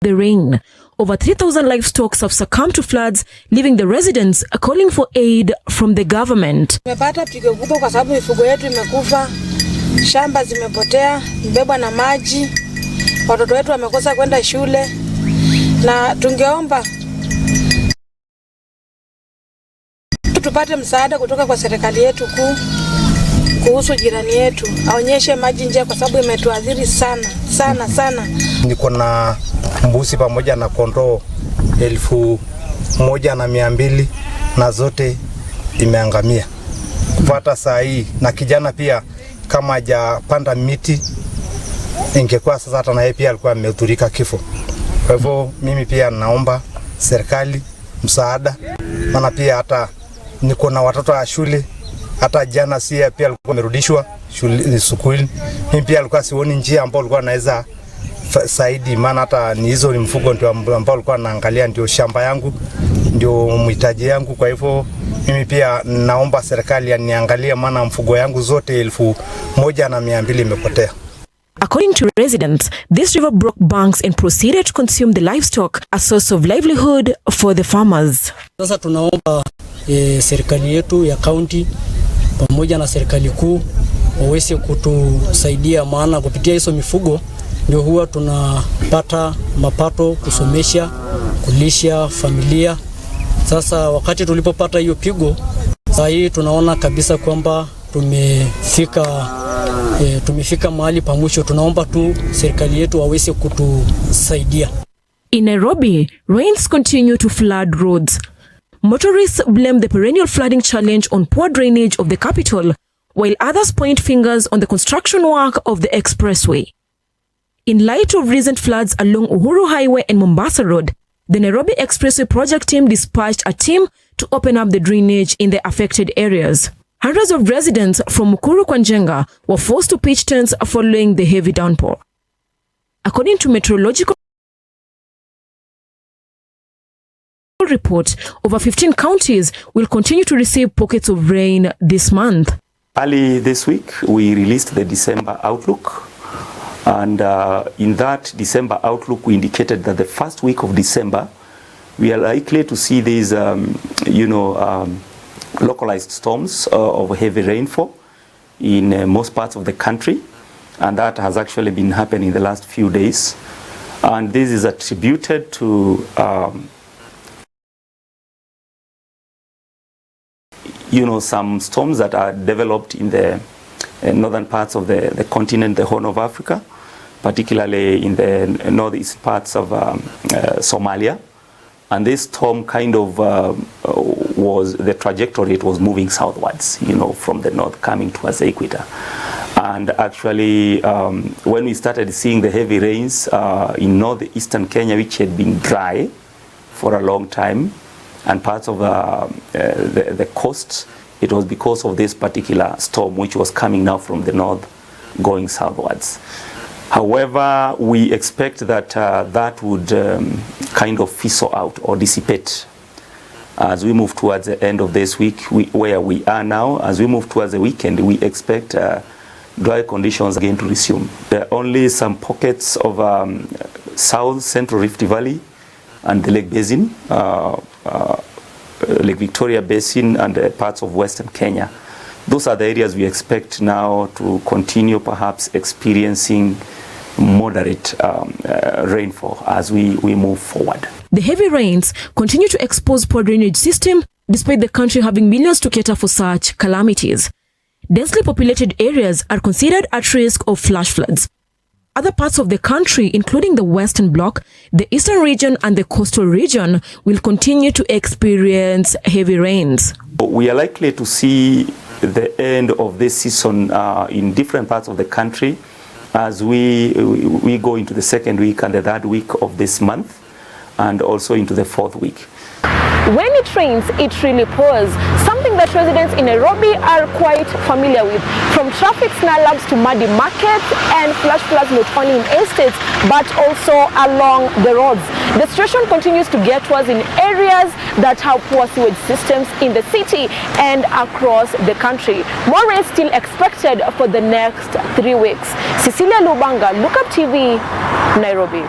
the rain. Over 3,000 livestock have succumbed to floods, leaving the residents calling for aid from the government. Tumepata pigo kubwa kwa sababu mifugo yetu imekufa, shamba zimepotea, mbebwa na maji, watoto wetu wamekosa kwenda shule, na tungeomba tupate msaada kutoka kwa serikali yetu kuu kuhusu jirani yetu, aonyeshe maji nje kwa sababu imetuadhiri sana. Niko na mbuzi pamoja na kondoo 1,200 na zote imeangamia kupata saa hii, na kijana pia kama hajapanda miti ingekuwa sasa hata na yeye pia alikuwa amehudhurika kifo. Kwa hivyo mimi pia naomba serikali msaada, maana pia hata niko na watoto wa shule, hata jana pia alikuwa amerudishwa shule sukuli. Mimi pia alikuwa sioni njia ambayo alikuwa anaweza saidi, maana hata ni hizo ni mfugo ndio ambao alikuwa anaangalia, ndio shamba yangu, ndio mhitaji yangu. Kwa hivyo mimi pia naomba serikali aniangalie, maana mfugo yangu zote 1,200 imepotea. According to residents, this river broke banks and proceeded to consume the livestock, a source of livelihood for the farmers. Sasa tunaomba serikali yetu ya county pamoja na serikali kuu waweze kutusaidia, maana kupitia hizo mifugo ndio huwa tunapata mapato kusomesha, kulisha familia. Sasa wakati tulipopata hiyo pigo, sasa hii tunaona kabisa kwamba tumefika mahali pa mwisho. Tunaomba tu serikali yetu waweze kutusaidia. In Nairobi, rains continue to flood roads. Motorists blame the perennial flooding challenge on poor drainage of the capital, while others point fingers on the construction work of the expressway. In light of recent floods along Uhuru Highway and Mombasa Road, the Nairobi Expressway project team dispatched a team to open up the drainage in the affected areas. Hundreds of residents from Mukuru kwa Njenga were forced to pitch tents following the heavy downpour. According to meteorological report, over 15 counties will continue to receive pockets of rain this month. Early this week, we released the December outlook. And in that December outlook, we indicated that the first week of December, we are likely to see these, localized storms of heavy rainfall in most parts of the country. And that has actually been happening in the last few days. And this is attributed to, some storms that are developed in the northern parts of the continent, the Horn of Africa, particularly in the northeast parts of Somalia. And this storm kind of was the trajectory, it was moving southwards, from the north coming towards the equator. And actually, when we started seeing the heavy rains in northeastern Kenya, which had been dry for a long time, and parts of the coast, it was because of this particular storm which was coming now from the north going southwards. However, we expect that that would kind of fizzle out or dissipate as we move towards the end of this week, where we are now. As we move towards the weekend, we expect dry conditions again to resume. There are only some pockets of South Central Rift Valley and the Lake Basin, Lake Victoria Basin, and parts of Western Kenya. Those are the areas we expect now to continue perhaps experiencing moderate rainfall as we move forward. The heavy rains continue to expose poor drainage system despite the country having millions to cater for such calamities. Densely populated areas are considered at risk of flash floods. Other parts of the country, including the Western Bloc, the Eastern region and the coastal region, will continue to experience heavy rains. We are likely to see the end of this season in different parts of the country as we go into the second week and the third week of this month, and also into the fourth week. When it rains, it really pours, something that residents in Nairobi are quite familiar with. From traffic snarl-ups to muddy markets and flash floods not only in estates but also along the roads. The situation continues to get worse in areas that have poor sewage systems in the city and across the country. More rain still expected for the next 3 weeks. Cecilia Lubanga, Look Up TV, Nairobi.